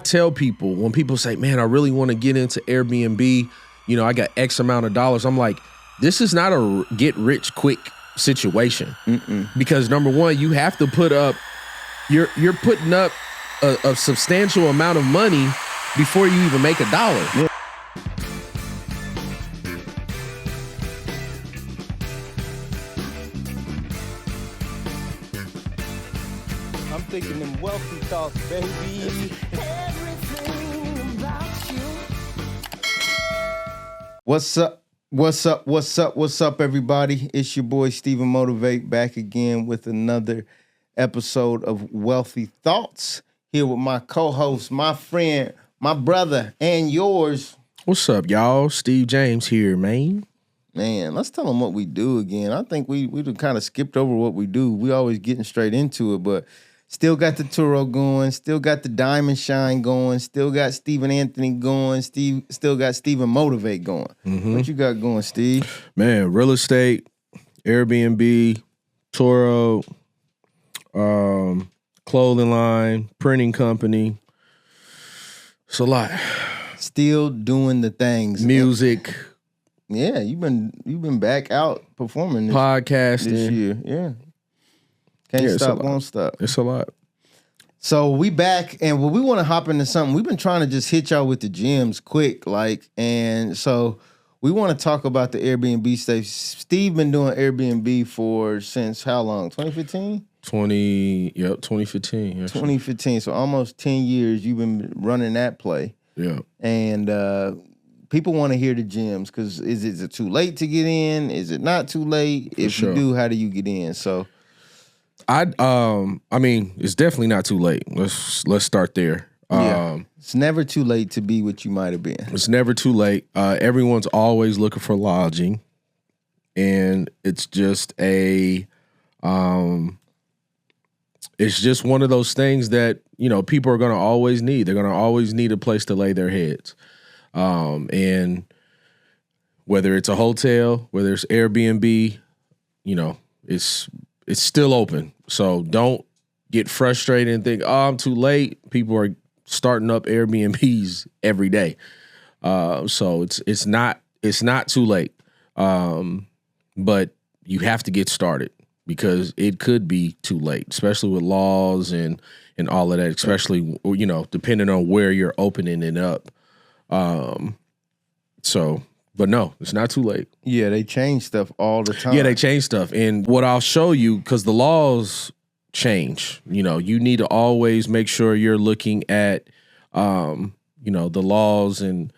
tell people when people say, man, I really want to get into Airbnb, you know, I got X amount of dollars. I'm like, this is not a get rich quick situation. Because number one, you have to put up, you're putting up a substantial amount of money before you even make $1. Yeah. I'm thinking them wealthy thoughts, baby. Everything about you. What's up? What's up, everybody? It's your boy, StephenMotivate, back again with another episode of Wealthy Thoughts. Here with my co-host, my friend, my brother, and yours. What's up, y'all? Steve James here, man. Man, let's tell them what we do again. I think we kind of skipped over what we do. We always getting straight into it, but still got the Turo going, still got the Diamond Shine going, still got Stephen Anthony going, still got StephenMotivate going. What you got going, Steve? Man, real estate, Airbnb, Turo, clothing line, printing company. It's a lot. Still doing the things. Music. Yeah, you've been back out performing podcasting this year. Yeah. Can't stop, won't stop. It's a lot. So we back, and we want to hop into something. We've been trying to just hit y'all with the gems quick, and so we want to talk about the Airbnb stuff. Steve been doing Airbnb since how long? 2015? 2015. Yes. 2015. So almost 10 years you've been running that play. Yeah. And people want to hear the gems because is it too late to get in? Is it not too late? If you do, how do you get in? So I mean, it's definitely not too late. Let's start there. Yeah. It's never too late to be what you might have been. It's never too late. Everyone's always looking for lodging, and it's just it's just one of those things that, you know, people are going to always need. They're going to always need a place to lay their heads. And whether it's a hotel, whether it's Airbnb, you know, it's still open. So don't get frustrated and think, oh, I'm too late. People are starting up Airbnbs every day. So it's not too late. But you have to get started because it could be too late, especially with laws and all of that, especially, you know, depending on where you're opening it up. But no, it's not too late. Yeah, they change stuff all the time. Yeah, they change stuff. And what I'll show you, because the laws change, you know, you need to always make sure you're looking at, you know, the laws and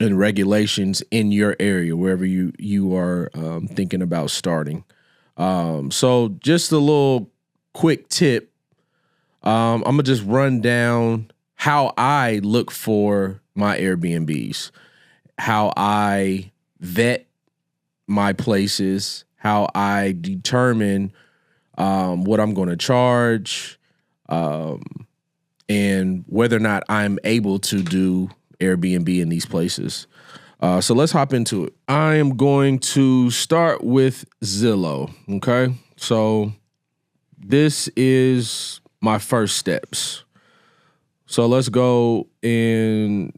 regulations in your area, wherever you are thinking about starting. So just a little quick tip. I'm going to just run down how I look for my Airbnbs, how I vet my places, how I determine what I'm going to charge, and whether or not I'm able to do Airbnb in these places. So let's hop into it. I am going to start with Zillow, okay? So this is my first steps. So let's go in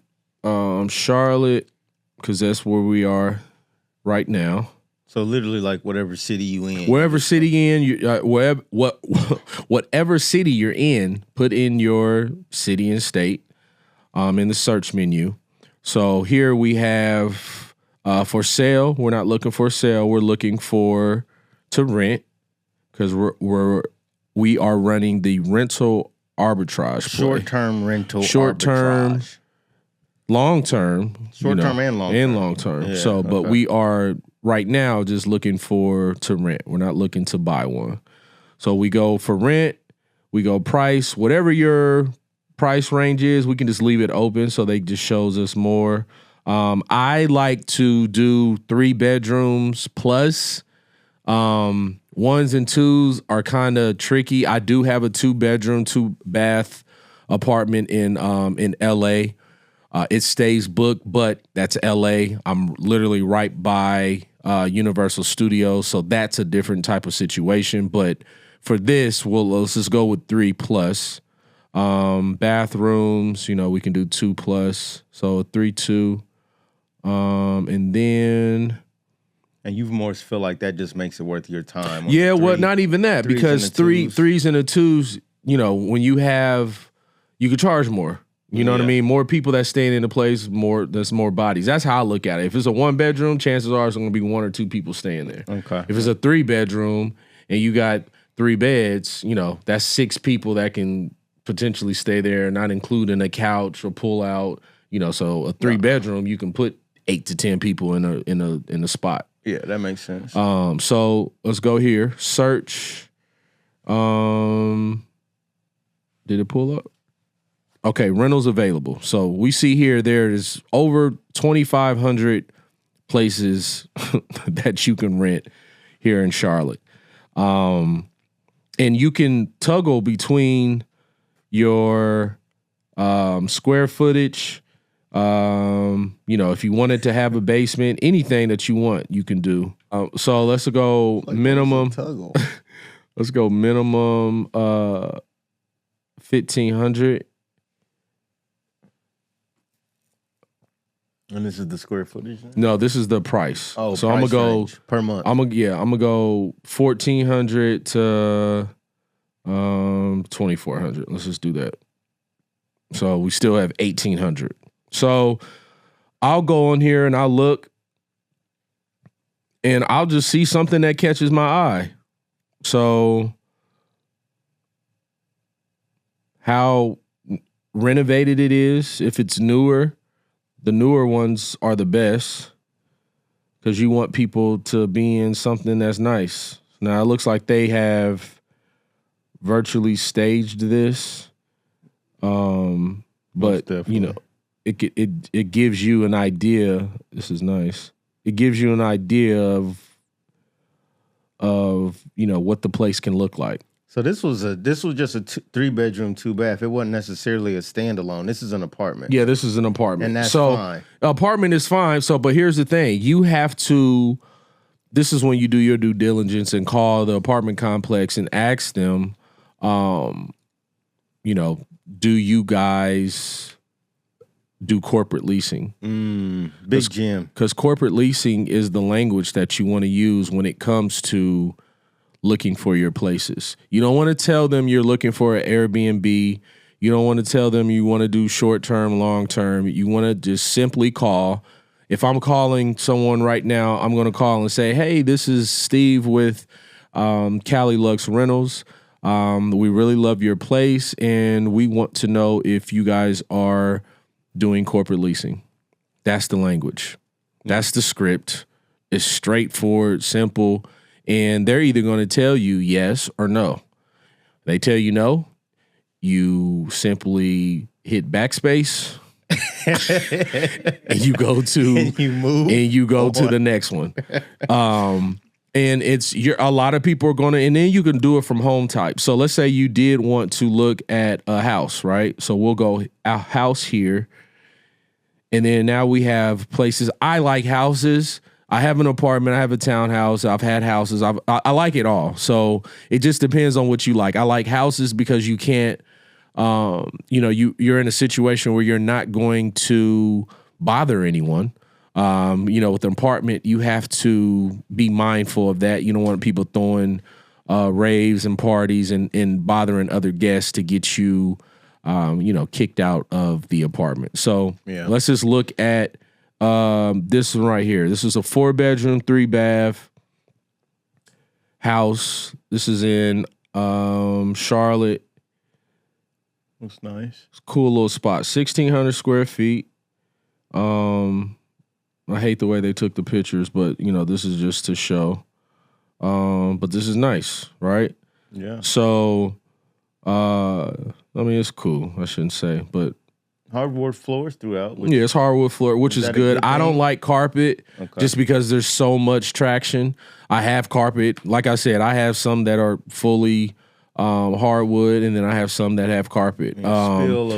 Charlotte, because that's where we are right now. So literally, like whatever city you in. Wherever city in, whatever city you're in, put in your city and state in the search menu. So here we have for sale. We're not looking for sale. We're looking for to rent, because we are running the rental arbitrage play. Short-term rental short-term, arbitrage. Long-term. Short-term and long-term. And long-term. Yeah, So, but okay. we are right now just looking to rent. We're not looking to buy one. So we go for rent, we go price, whatever your price range is, we can just leave it open so they just shows us more. I like to do 3 bedrooms plus. Ones and twos are kind of tricky. I do have a 2-bedroom, 2-bath apartment in LA. It stays booked, but that's LA. I'm literally right by Universal Studios, so that's a different type of situation. But for this, let's just go with 3 plus. Bathrooms, we can do 2+, so 3-2. And then And you more feel like that just makes it worth your time. Yeah, well, not even that, because threes and the twos, when you can charge more. You know what I mean? More people that's staying in the place, there's more bodies. That's how I look at it. If it's a 1-bedroom, chances are it's going to be 1 or 2 people staying there. Okay. If it's a 3-bedroom and you got 3 beds, that's 6 people that can potentially stay there, not including a couch or pull out. So a 3-bedroom, you can put 8 to 10 people in a spot. Yeah, that makes sense. So let's go here. Search. Did it pull up? Okay, rentals available. So we see here there's over 2,500 places that you can rent here in Charlotte. And you can toggle between your square footage. If you wanted to have a basement, anything that you want, you can do. So let's go minimum. Let's go minimum 1,500. And this is the square footage? No, this is the price. Oh, so price I'm gonna go per month. I'm gonna go 1,400 to 2,400. Let's just do that. So we still have 1,800. So I'll go on here and I'll look, and I'll just see something that catches my eye. So how renovated it is, if it's newer. The newer ones are the best because you want people to be in something that's nice. Now, it looks like they have virtually staged this, but, it gives you an idea. This is nice. It gives you an idea of what the place can look like. So this was just a 3-bedroom, 2-bath. It wasn't necessarily a standalone. This is an apartment. Yeah, this is an apartment. And that's fine. Apartment is fine. So, but here's the thing. You have to, this is when you do your due diligence and call the apartment complex and ask them, do you guys do corporate leasing? Big gym. Because corporate leasing is the language that you want to use when it comes to looking for your places. You don't want to tell them you're looking for an Airbnb. You don't want to tell them you want to do short-term, long-term. You want to just simply call. If I'm calling someone right now, I'm going to call and say, hey, this is Steve with Cali Lux Rentals. We really love your place, and we want to know if you guys are doing corporate leasing. That's the language. That's the script. It's straightforward, simple. And they're either going to tell you yes or no. They tell you no, you simply hit backspace and you go to and you move and you go to the next one. And a lot of people are going to, and then you can do it from home type. So let's say you did want to look at a house, right? So we'll go a house here. And then now we have places. I like houses. I have an apartment. I have a townhouse. I've had houses. I like it all. So it just depends on what you like. I like houses because you can't, you're in a situation where you're not going to bother anyone. With an apartment, you have to be mindful of that. You don't want people throwing raves and parties and bothering other guests to get you, kicked out of the apartment. So let's just look at this one right here. This is a 4-bedroom, 3-bath house. This is in Charlotte. Looks nice. It's a cool little spot. 1,600 square feet. I hate the way they took the pictures, but this is just to show. But this is nice, right? Yeah. So, it's cool. I shouldn't say, but hardwood floors throughout. It's hardwood floor, which is good. I don't like carpet just because there's so much traction. I have carpet. Like I said, I have some that are fully hardwood, and then I have some that have carpet. Spill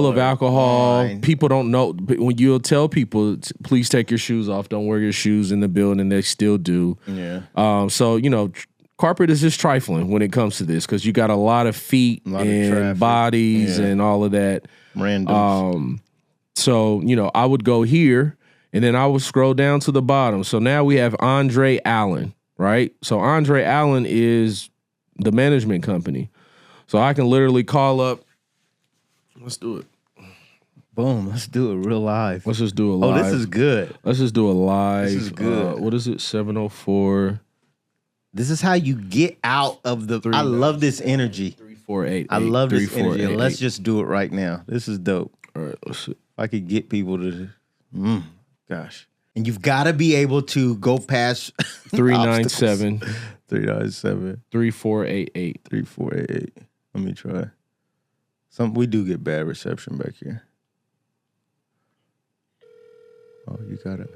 of alcohol. Wine. People don't know. When you'll tell people, please take your shoes off. Don't wear your shoes in the building. They still do. Yeah. So, Carpet is just trifling when it comes to this because you got a lot of feet and bodies and all of that. Random. So, I would go here and then I would scroll down to the bottom. So now we have Andre Allen, right? So Andre Allen is the management company. So I can literally call up. Let's do it. Boom. Let's do it real live. Let's just do a live. Oh, this is good. Let's just do a live. This is good. What is it? 704. This is how you get out of the. I love this energy. 3488. I love this energy. And let's just do it right now. This is dope. All right, let's see. If I could get people to, gosh. And you've got to be able to go past 397 397 3488. 3488. Let me try. We do get bad reception back here. Oh, you got it.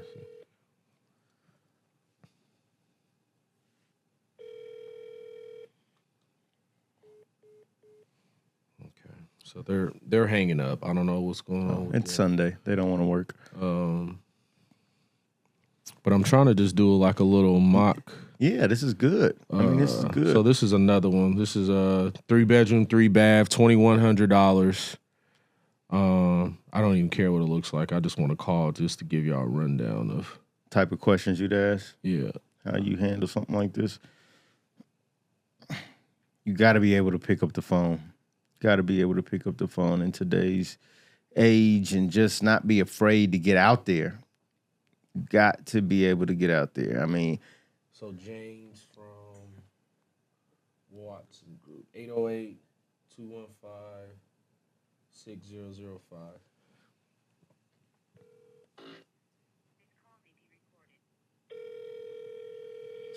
So they're hanging up. I don't know what's going on. It's Sunday. They don't want to work. But I'm trying to just do like a little mock. Yeah, this is good. I mean, this is good. So this is another one. This is a 3-bedroom, 3-bath, $2,100. I don't even care what it looks like. I just want to call just to give y'all a rundown of type of questions you'd ask. Yeah. How you handle something like this. You got to be able to pick up the phone. Got to be able to pick up the phone in today's age and just not be afraid to get out there. Got to be able to get out there. I mean. So James from Watson Group, 808-215-6005.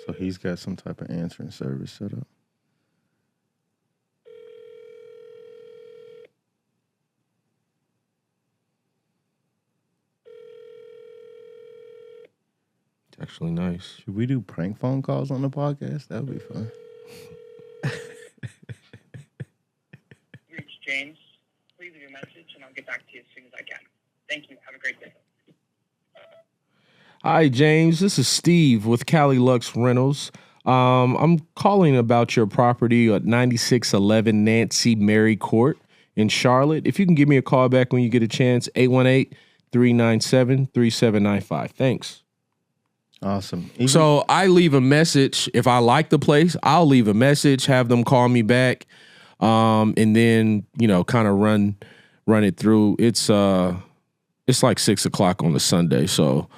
So he's got some type of answering service set up. Actually nice. Should we do prank phone calls on the podcast? That would be fun. Reach James. Please leave your message and I'll get back to you as soon as I can. Thank you. Have a great day. Hi, James. This is Steve with Cali Lux Rentals. I'm calling about your property at 9611 Nancy Mary Court in Charlotte. If you can give me a call back when you get a chance, 818-397-3795. Thanks. Awesome. So I leave a message. If I like the place, I'll leave a message, have them call me back, and then, kind of run it through. It's like 6:00 on a Sunday. So,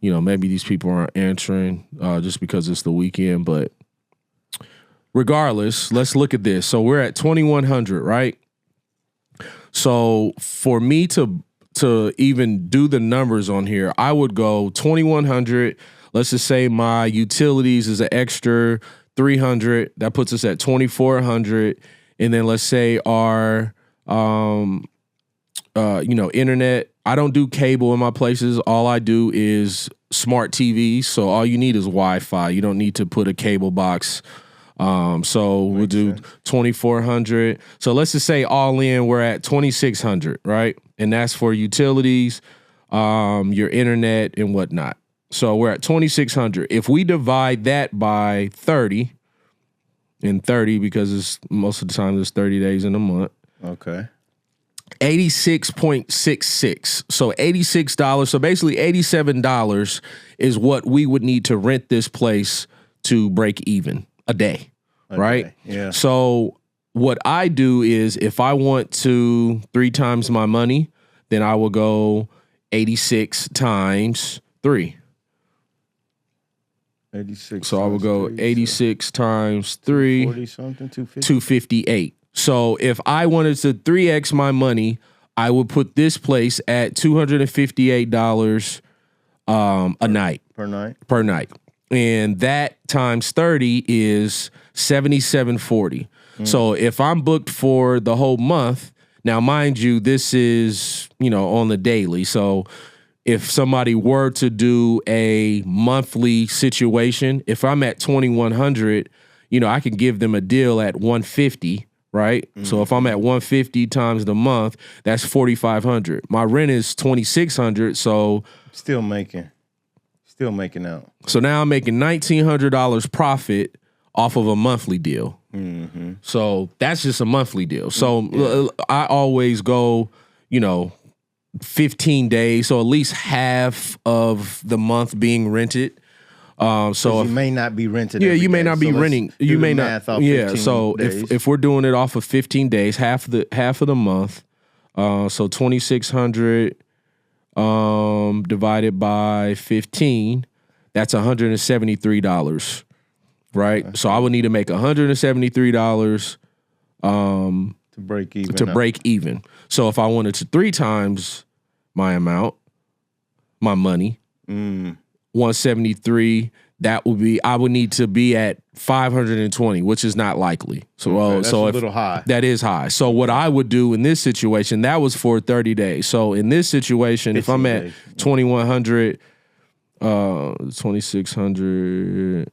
maybe these people aren't answering just because it's the weekend. But regardless, let's look at this. So we're at 2,100, right? So for me to even do the numbers on here, I would go 2,100. Let's just say my utilities is an extra 300. That puts us at 2,400. And then let's say our, internet. I don't do cable in my places. All I do is smart TVs. So all you need is Wi-Fi. You don't need to put a cable box. So we'll do 2,400. So let's just say all in, we're at 2,600, right? And that's for utilities, your internet and whatnot. So we're at 2,600. If we divide that by 30, and 30 because it's most of the time there's 30 days in a month. Okay. 86.66. So $86. So basically $87 is what we would need to rent this place to break even a day. Right? Yeah. So what I do is if I want to 3 times my money, then I will go 86 times 3. 86. So I will go 86 times 3. 40 something, 250. 258. So if I wanted to 3x my money, I would put this place at $258 a night. Per night? Per night. And that times 30 is $77.40. So if I'm booked for the whole month, now mind you, this is, on the daily. So if somebody were to do a monthly situation, if I'm at 2,100, I can give them a deal at 150, right? So if I'm at 150 times the month, that's 4,500. My rent is 2,600, so still making out. So now I'm making $1,900 profit off of a monthly deal. So that's just a monthly deal. So I always go, 15 days, so at least half of the month being rented. So you may not be rented. you may day. not be renting. You may not. Yeah. So if we're doing it off of 15 days, half of the month, so 2,600 divided by 15, that's $173, right? Okay. So I would need to make $173 to break even. So if I wanted to 3 times my amount, my money, 173, that would be, I would need to be at 520, which is not likely. So, that's a little high. That is high. So what I would do in this situation, that was for 30 days. So in this situation, if I'm at 2,100, 2,600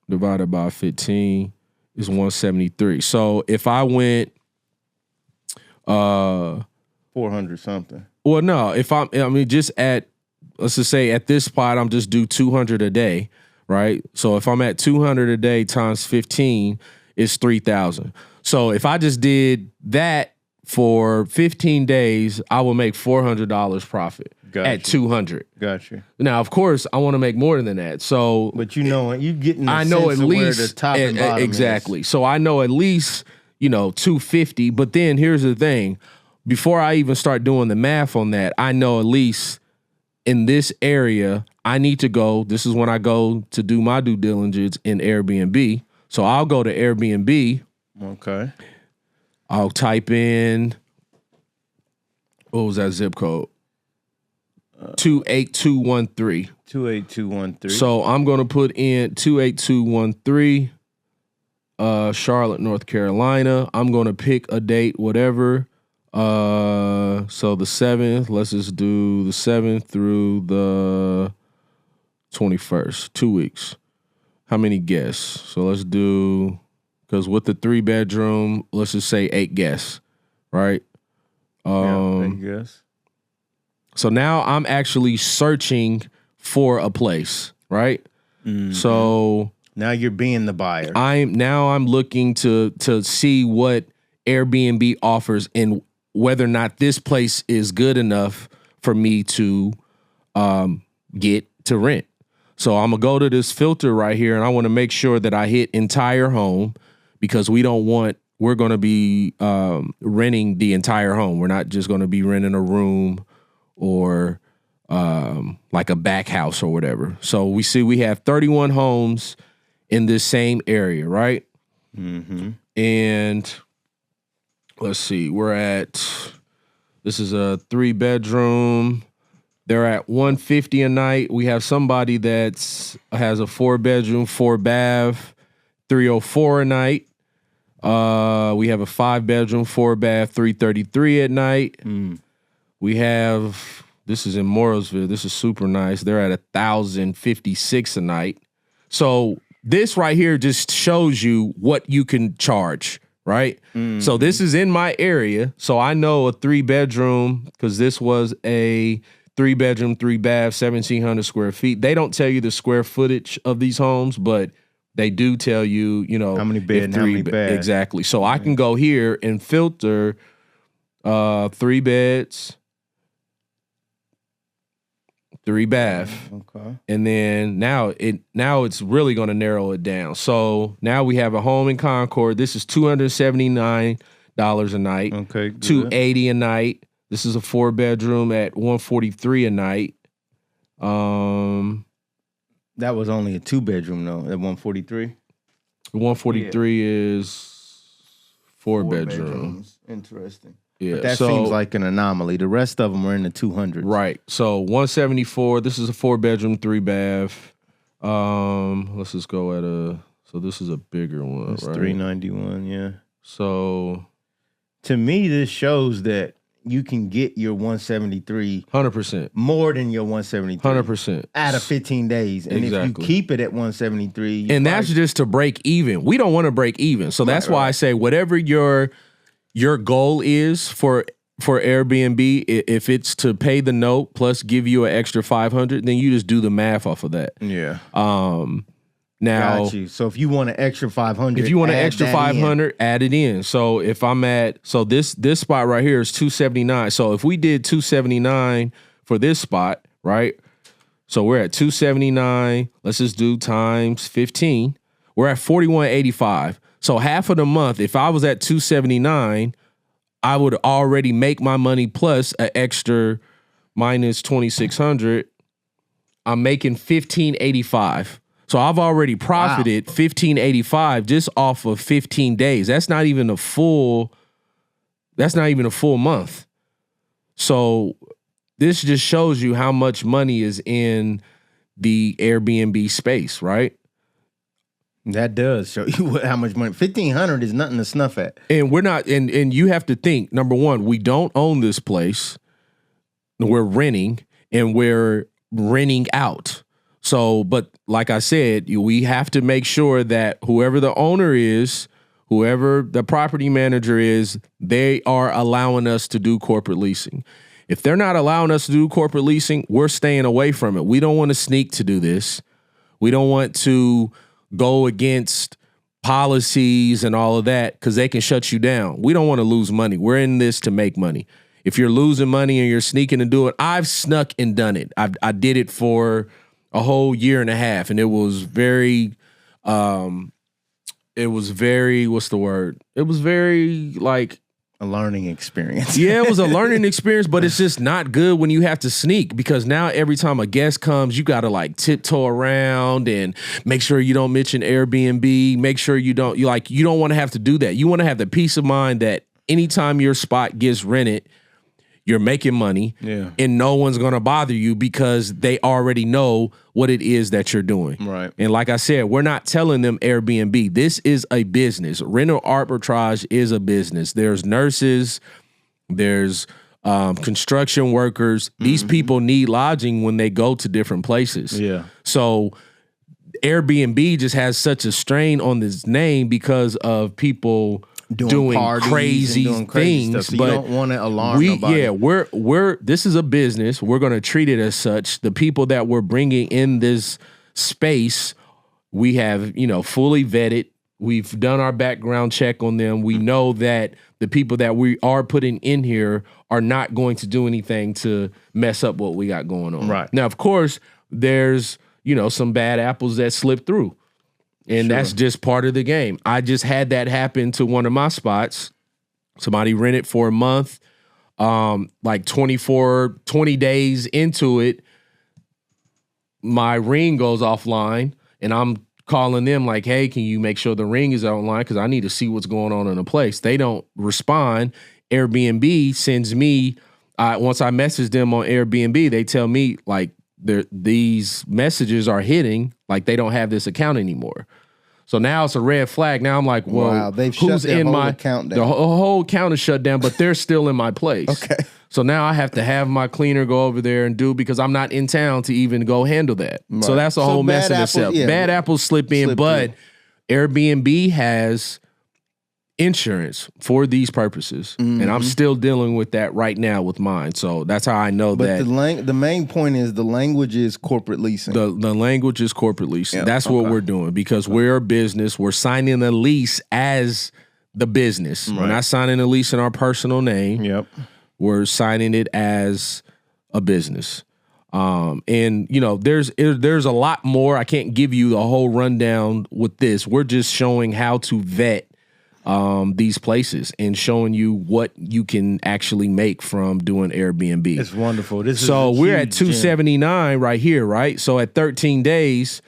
divided by 15 is 173. So if I went 400 something. Well, no, just at, let's just say at this spot, I'm just do 200 a day, right? So if I'm at 200 a day times 15, it's 3,000. So if I just did that for 15 days, I will make $400 profit at 200. Gotcha. Now, of course, I want to make more than that. So, but you getting. I know at least where the top and bottom exactly. Is. So I know at least 250. But then here's the thing: before I even start doing the math on that, I know at least in this area I need to go. This is when I go to do my due diligence in Airbnb. So I'll go to Airbnb. Okay. I'll type in, what was that zip code? 28213. 28213. So I'm going to put in 28213, Charlotte, North Carolina. I'm going to pick a date, whatever. So the 7th, let's just do the 7th through the 21st, 2 weeks. How many guests? So let's do, because with the 3-bedroom, let's just say 8 guests, right? 8 guests. So now I'm actually searching for a place, right? Mm-hmm. So now you're being the buyer. I'm looking to see what Airbnb offers and whether or not this place is good enough for me to get to rent. So I'm gonna go to this filter right here, and I want to make sure that I hit entire home, because we're gonna be renting the entire home. We're not just gonna be renting a room or like a back house or whatever. So we have 31 homes in this same area, right? Mm-hmm. And let's see, this is a 3-bedroom. They're at $150 a night. We have somebody that has a 4-bedroom, 4-bath, $304 a night. We have a 5-bedroom, 4-bath, $333 at night. We have, this is in Morrisville. This is super nice. They're at $1,056 a night. So this right here just shows you what you can charge, right? Mm-hmm. So this is in my area. So I know a 3-bedroom, because this was a 3-bedroom, 3-bath, 1,700 square feet. They don't tell you the square footage of these homes, but they do tell you, how many beds and how many baths. Exactly. So I can go here and filter 3 beds, 3 bath. Okay. And then now it's really going to narrow it down. So now we have a home in Concord. This is $279 a night. Okay. Good. $280 a night. This is a 4-bedroom at $143 a night. That was only a 2-bedroom though, at $143. 143 is 4 bedrooms. Interesting. Yeah, but that seems like an anomaly. The rest of them are in the 200s. Right. So 174. This is a 4-bedroom, 3-bath. Let's just go at so this is a bigger one, That's right? 391, yeah. So to me, this shows that you can get your 173 100% more than your 173 100% out of 15 days. And exactly. if you keep it at 173, and that's just to break even. We don't want to break even. So that's why I say whatever your goal is for Airbnb, if it's to pay the note plus give you an extra $500, then you just do the math off of that. Yeah. Now, Got you. So if you want an extra 500, if you want an add extra that 500, add it in. So if I'm at, so this spot right here is 279. So if we did 279 for this spot, right? So we're at 279. Let's just do times 15. We're at 4185. So half of the month, if I was at 279, I would already make my money plus an extra minus 2,600. I'm making 1585. So I've already profited 1585 just off of 15 days. That's not even a full month. So this just shows you how much money is in the Airbnb space, right? That does show you how much money. 1,500 is nothing to snuff at. And we're not, and you have to think, number one, we don't own this place. We're renting, and we're renting out. So, but like I said, we have to make sure that whoever the owner is, whoever the property manager is, they are allowing us to do corporate leasing. If they're not allowing us to do corporate leasing, we're staying away from it. We don't want to sneak to do this. We don't want to go against policies and all of that because they can shut you down. We don't want to lose money. We're in this to make money. If you're losing money and you're sneaking to do it, I've snuck and done it. I did it for a whole year and a half, and it was very, what's the word? It was very like a learning experience. Yeah, it was a learning experience, but it's just not good when you have to sneak because now every time a guest comes, you got to like tiptoe around and make sure you don't mention Airbnb. Make sure you don't want to have to do that. You want to have the peace of mind that anytime your spot gets rented, you're making money, and no one's going to bother you because they already know what it is that you're doing. Right. And like I said, we're not telling them Airbnb. This is a business. Rental arbitrage is a business. There's nurses, there's construction workers. These people need lodging when they go to different places. Yeah. So Airbnb just has such a strain on this name because of people doing crazy things, stuff, so but you don't want to alarm nobody. Yeah, we're this is a business. We're going to treat it as such. The people that we're bringing in this space, we have fully vetted. We've done our background check on them. We know that the people that we are putting in here are not going to do anything to mess up what we got going on. Right now, of course, there's some bad apples that slip through. And that's just part of the game. I just had that happen to one of my spots. Somebody rented for a month, like 20 days into it, my ring goes offline, and I'm calling them like, hey, can you make sure the ring is online? Because I need to see what's going on in the place. They don't respond. Airbnb sends me, once I message them on Airbnb, they tell me like, these messages are hitting like they don't have this account anymore. So now it's a red flag. Now I'm like, well, wow, they've who's shut their in whole my account down. The whole account is shut down, but they're still in my place. Okay. So now I have to have my cleaner go over there and do because I'm not in town to even go handle that. Right. So that's a whole mess in itself. Yeah, bad apples slip in, but Airbnb has insurance for these purposes, and I'm still dealing with that right now with mine. So that's how I know that. But the main point is the language is corporate leasing. The language is corporate leasing. Yep. That's what we're doing because we're a business. We're signing a lease as the business. Right. We're not signing a lease in our personal name. Yep. We're signing it as a business. And there's a lot more. I can't give you the whole rundown with this. We're just showing how to vet these places and showing you what you can actually make from doing Airbnb. It's wonderful. So we're at 279 right here, right? So at 13 days,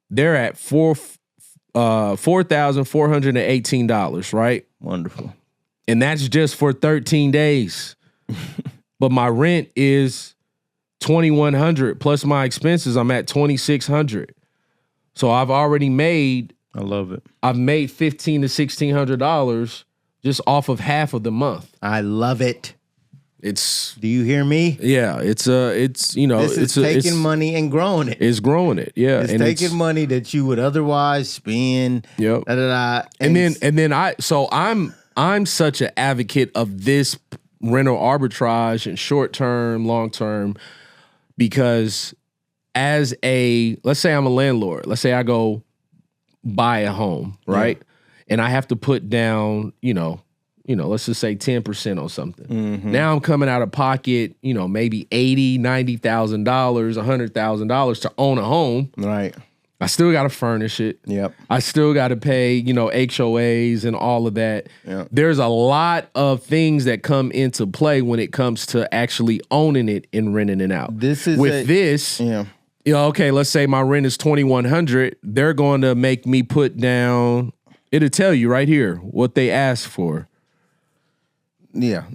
they're at $4,418, right? Wonderful. And that's just for 13 days. But my rent is $2,100 plus my expenses. I'm at $2,600. So I've already made. I love it. I've made $1,500 to $1,600 just off of half of the month. I love it. Do you hear me? Yeah, it's taking money and growing it. It's growing it. Yeah, it's taking money that you would otherwise spend. Yep. I'm such an advocate of this rental arbitrage and short term, long term, because let's say I'm a landlord. Let's say I go buy a home, right? And I have to put down, let's just say 10% on something. Now I'm coming out of pocket, maybe $80,000, $90,000, $100,000 to own a home. Right. I still got to furnish it. Yep. I still got to pay, HOAs and all of that. Yep. There's a lot of things that come into play when it comes to actually owning it and renting it out. Okay, let's say my rent is $2,100. They're going to make me put down. It'll tell you right here what they ask for. Yeah.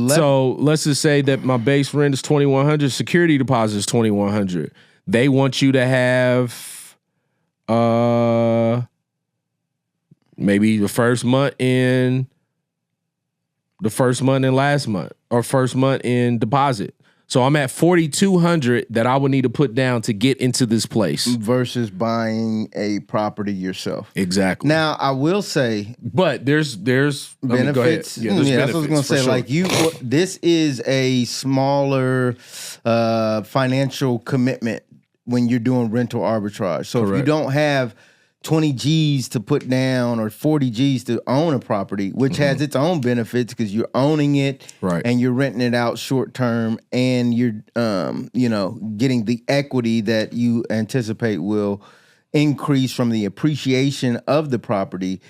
So let's just say that my base rent is $2,100. Security deposit is $2,100. They want you to have maybe the first month in last month, or first month in deposit. So I'm at $4,200 that I would need to put down to get into this place versus buying a property yourself. Exactly. Now I will say, but there's benefits. Yeah, that's what I was going to say. Sure. This is a smaller financial commitment when you're doing rental arbitrage. So Correct. If you don't have 20 G's to put down or 40 G's to own a property, which has its own benefits because you're owning it and you're renting it out short term, and you're getting the equity that you anticipate will increase from the appreciation of the property.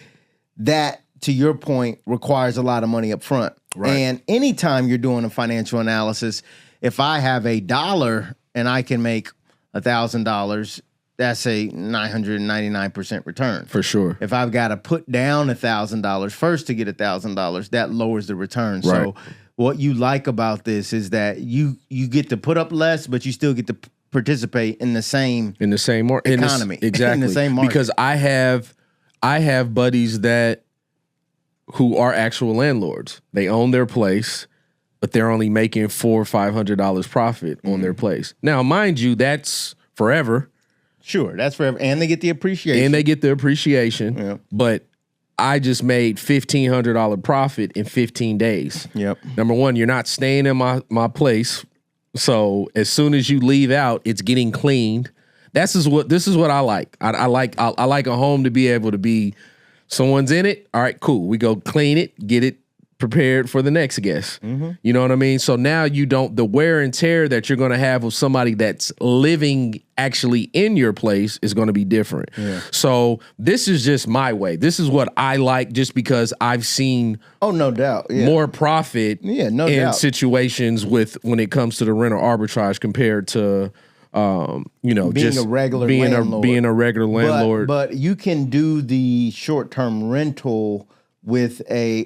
That, to your point, requires a lot of money up front. Right. And anytime you're doing a financial analysis, if I have $1 and I can make $1,000, that's a 999% return. For sure. If I've got to put down $1,000 first to get $1,000, that lowers the return. Right. So what you like about this is that you get to put up less, but you still get to participate in the same economy. Exactly. In the same market. Because I have buddies who are actual landlords. They own their place, but they're only making $400 or $500 profit on their place. Now, mind you, that's forever. Sure, that's forever. And they get the appreciation. Yeah. But I just made $1,500 profit in 15 days. Yep. Number one, you're not staying in my place. So as soon as you leave out, it's getting cleaned. This is what I like. I like a home to be able to be, someone's in it. All right, cool. We go clean it, get it prepared for the next guest. You know what I mean? So now the wear and tear that you're going to have with somebody that's living actually in your place is going to be different. Yeah. So this is just my way. This is what I like, just because I've seen no doubt more profit in situations when it comes to the rental arbitrage compared to being a regular landlord. But you can do the short-term rental with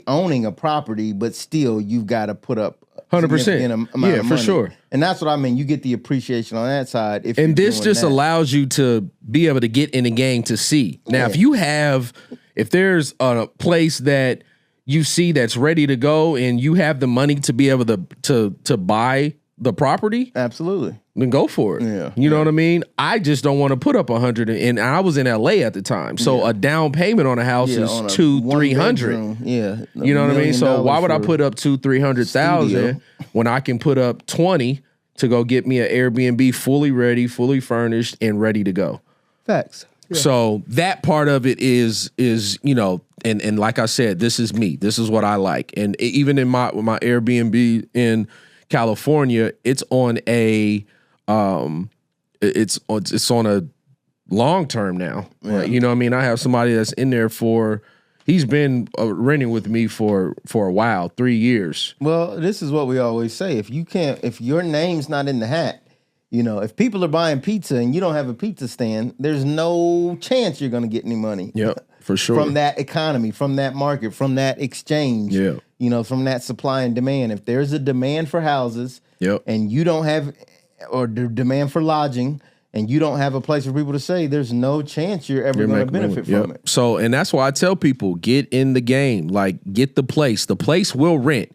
owning a property, but still you've got to put up 100%. Amount of money. For sure. And that's what I mean. You get the appreciation on that side. And this just allows you to be able to get in the game to see. Now, if there's a place that you see that's ready to go and you have the money to be able to buy the property, absolutely, then go for it. Yeah. You know what I mean? I just don't want to put up 100, and I was in LA at the time. So a down payment on a house is $200-300. Yeah. You know what I mean? So why would I put up $200,000-300,000 when I can put up 20 to go get me an Airbnb fully ready, fully furnished, and ready to go? Facts. Yeah. So that part of it is and like I said, this is me. This is what I like. And even in my Airbnb in California, it's on a it's on a long term now. Yeah. You know what I mean? I have somebody that's in there he's been renting with me for a while, 3 years. Well, this is what we always say. If your name's not in the hat, if people are buying pizza and you don't have a pizza stand, there's no chance you're going to get any money. Yep, for sure. From that economy, from that market, from that exchange. Yeah. From that supply and demand. If there's a demand for houses, and you don't have, or the demand for lodging, and you don't have a place for people to stay, there's no chance you're ever going to benefit from it. So, and that's why I tell people, get in the game. Like, get the place. The place will rent,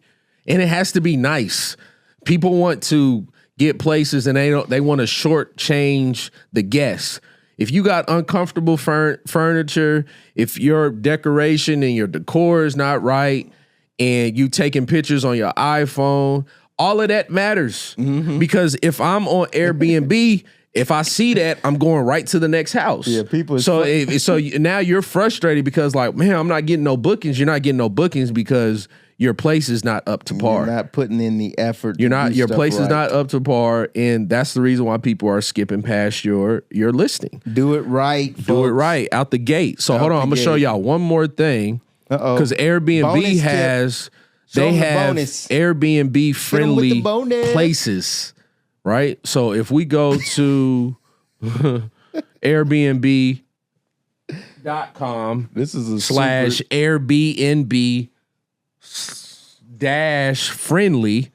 and it has to be nice. People want to get places, and they want to shortchange the guests. If you got uncomfortable furniture, if your decoration and your decor is not right, and you taking pictures on your iPhone, all of that matters. Because if I'm on Airbnb If I see that, I'm going right to the next house. Yeah, people. So now you're frustrated because like, man, I'm not getting no bookings. You're not getting no bookings because your place is not up to par. You're not putting in the effort. Your place is not up to par, and that's the reason why people are skipping past your listing. Do it right. Folks. Do it right out the gate. So hold on, I'm gonna show y'all one more thing. Because Airbnb has Airbnb friendly places, right? So if we go to Airbnb.com, this is a / Airbnb - friendly,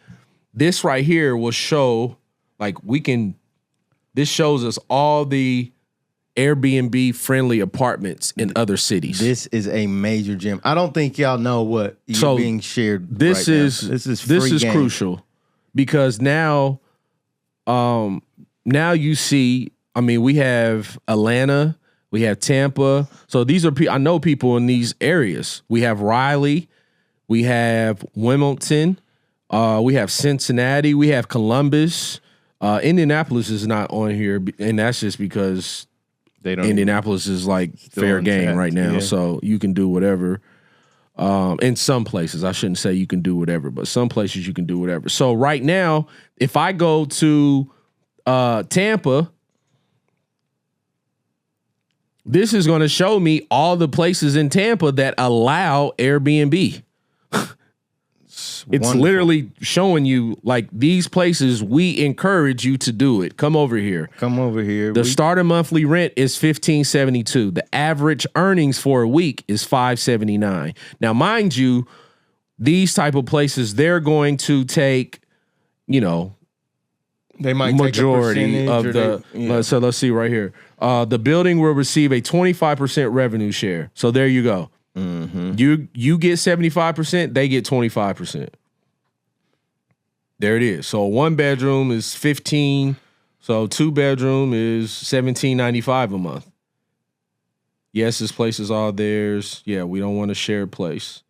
this right here will show this shows us all the Airbnb friendly apartments in other cities. This is a major gem. I don't think y'all know what you're being shared. This is crucial because now you see. I mean, we have Atlanta, we have Tampa. So these are I know people in these areas. We have Raleigh, we have Wilmington, we have Cincinnati, we have Columbus. Indianapolis is not on here, and that's just because Indianapolis is like fair game right now, so you can do whatever. In some places, I shouldn't say you can do whatever, but some places you can do whatever. So right now, if I go to Tampa, this is going to show me all the places in Tampa that allow Airbnb. It's literally showing you like these places. We encourage you to do it. Come over here. The starter monthly rent is $1,572. The average earnings for a week is $579. Now, mind you, these type of places, they're going to take, they might majority take a of the. So let's see right here. The building will receive a 25% revenue share. So there you go. Mm-hmm. You get 75%, they get 25%. There it is. So 1 bedroom is 15. So 2 bedroom is $17.95 a month. Yes, this place is all theirs. Yeah, we don't want to share a place.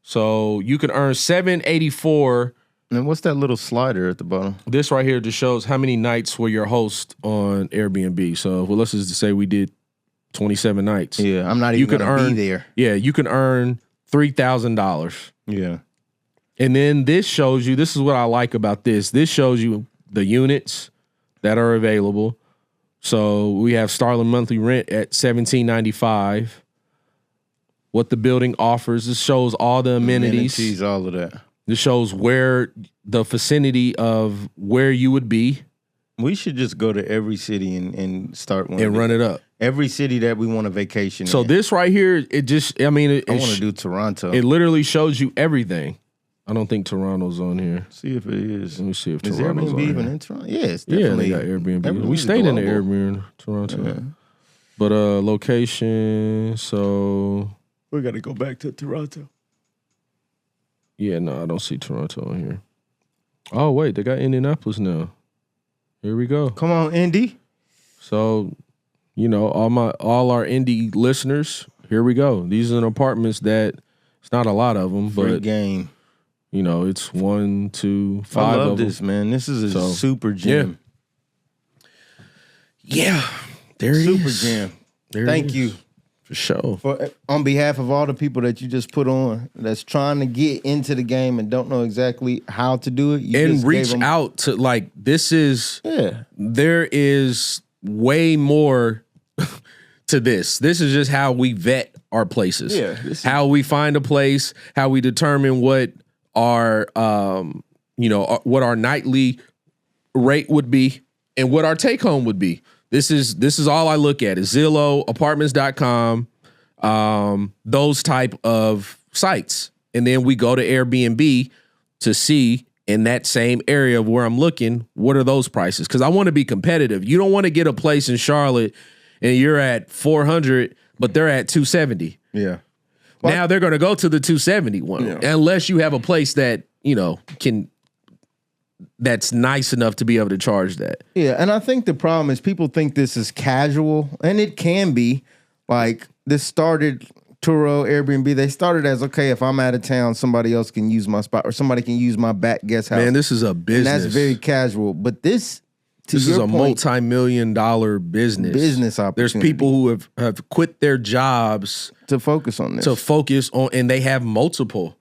So you can earn $784. And what's that little slider at the bottom? This right here just shows how many nights were your host on Airbnb. So let's just say we did 27 nights. Yeah, I'm not even going to be there. Yeah, you can earn $3,000. Yeah. And then this shows you, this is what I like about this. This shows you the units that are available. So we have starting monthly rent at $17.95. What the building offers. This shows all the amenities. All of that. This shows where the vicinity of where you would be. We should just go to every city and start one. And run it up. Every city that we want a vacation So in. This right here, I want to do Toronto. It literally shows you everything. I don't think Toronto's on here. See if it is. Let me see if Toronto's on here. Is Airbnb even in Toronto? Yeah, it's definitely. Yeah, they got Airbnb. We stayed in the Airbnb in Toronto. Yeah. But location, so... We got to go back to Toronto. Yeah, no, I don't see Toronto on here. Oh, wait, they got Indianapolis now. Here we go. Come on, Indy. So, all our indie listeners, here we go. These are the apartments that it's not a lot of them, Free but game. It's 1, 2, 5 I love of them. this, man. This is a super gem. Yeah, there it super is. Gem. There Thank you. For sure. On behalf of all the people that you just put on that's trying to get into the game and don't know exactly how to do it. And reach out to there is way more to this. This is just how we vet our places. Yeah. How we find a place, how we determine what our what our nightly rate would be and what our take home would be. This is all I look at is Zillow, apartments.com, those type of sites. And then we go to Airbnb to see in that same area of where I'm looking, what are those prices? Because I want to be competitive. You don't want to get a place in Charlotte and you're at 400, but they're at 270. Yeah. Well, now they're going to go to the 270 one, unless you have a place that, that's nice enough to be able to charge that. Yeah, and I think the problem is people think this is casual, and it can be. Like, this started, Turo, Airbnb, they started as, okay, if I'm out of town, somebody else can use my spot, or somebody can use my back guest house. Man, this is a business. And that's very casual. But this This is your a point, multi-million-dollar business. business There's opportunity. people who have quit their jobs to focus on this. to focus on, and they have multiple.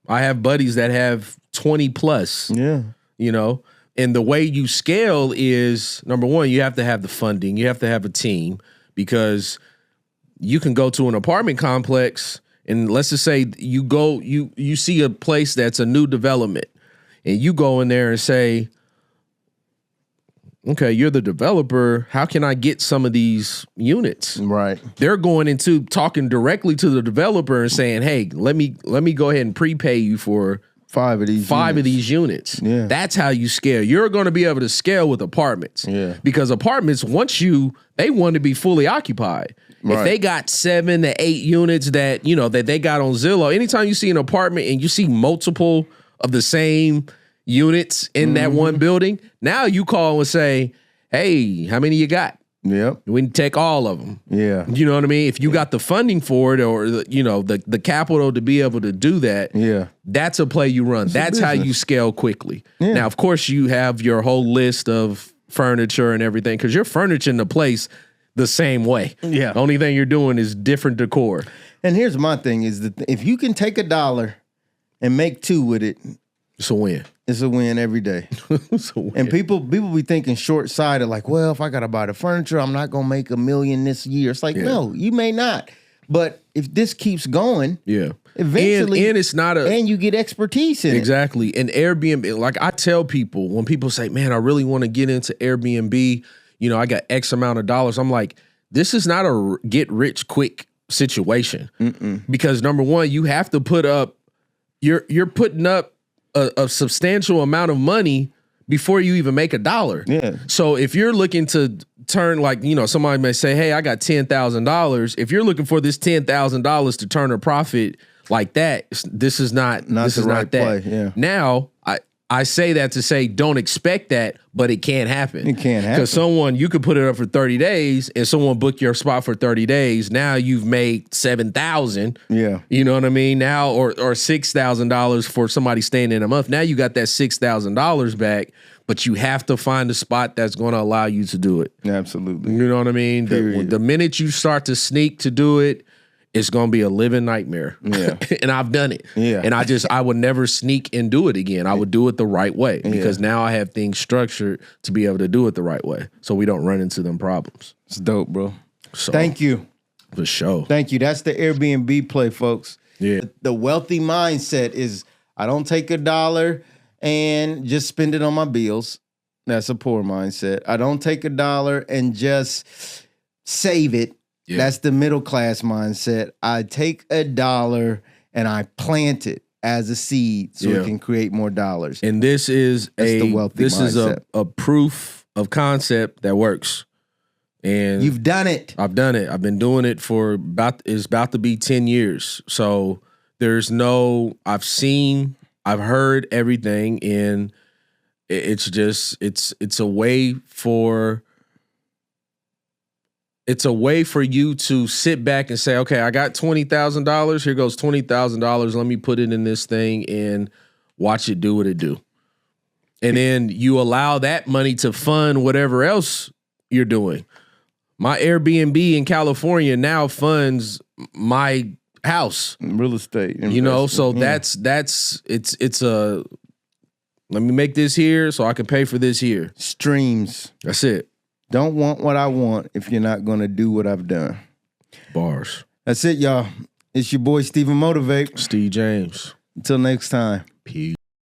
I have buddies that have 20 plus, yeah. you know, and the way you scale is, number one, you have to have the funding. You have to have a team, because you can go to an apartment complex and let's just say you see a place that's a new development, and you go in there and say, okay, you're the developer. How can I get some of these units? Right. They're going into talking directly to the developer and saying, hey, let me go ahead and prepay you for 5 of these units. Yeah. That's how you scale. You're going to be able to scale with apartments. Yeah. Because apartments, they want to be fully occupied. Right. If they got 7 to 8 units that, you know, that they got on Zillow, anytime you see an apartment and you see multiple of the same units in that one building, now you call and say, hey, how many you got? Yep. We can take all of them. Yeah. You know what I mean? If you got the funding for it, or the capital to be able to do that, Yeah. that's a play you run. That's how you scale quickly. Yeah. Now, of course, you have your whole list of furniture and everything, because you're furnishing the place the same way. Yeah. The only thing you're doing is different decor. And here's my thing is that if you can take $1 and make 2 with it, It's a win. it's a win every day. It's a win. And people be thinking short-sighted, like, well, if I gotta buy the furniture, I'm not gonna make $1 million this year. It's like, no, you may not. But if this keeps going, yeah. eventually, and it's not and you get expertise in exactly. And Airbnb, like I tell people, when people say, man, I really want to get into Airbnb, you know, I got X amount of dollars. I'm like, this is not a get rich quick situation. Because number one, you have to put up, you're putting up a substantial amount of money before you even make $1. Yeah. So if you're looking to turn, like, you know, somebody may say, hey, I got $10,000. If you're looking for this $10,000 to turn a profit like that, this is not this the is right not that. play, yeah. Now, I say that to say don't expect that, but it can happen. It can happen. Because you could put it up for 30 days and someone book your spot for 30 days. Now you've made $7,000. Yeah. You know what I mean? Now, or $6,000 for somebody staying in a month. Now you got that $6,000 back, but you have to find a spot that's going to allow you to do it. Absolutely. You know what I mean? Period. The minute you start to sneak to do it, it's going to be a living nightmare. Yeah. And I've done it. Yeah. And I would never sneak and do it again. I would do it the right way, because now I have things structured to be able to do it the right way, so we don't run into them problems. It's dope, bro. So, Thank you. for sure. Thank you. That's the Airbnb play, folks. Yeah. The wealthy mindset is I don't take $1 and just spend it on my bills. That's a poor mindset. I don't take $1 and just save it. Yeah. That's the middle class mindset. I take $1 and I plant it as a seed so it can create more dollars. And this is the wealthy mindset. a proof of concept that works. And You've done it. I've done it. I've been doing it for about to be 10 years. So I've heard everything, and it's just it's a way for you to sit back and say, okay, I got $20,000. Here goes $20,000. Let me put it in this thing and watch it do what it do. And then you allow that money to fund whatever else you're doing. My Airbnb in California now funds my house. Real estate. You know, so investment. it's let me make this here so I can pay for this here. Streams. That's it. Don't want what I want if you're not going to do what I've done. Bars. That's it, y'all. It's your boy, StephenMotivate. Steve James. Until next time. Peace.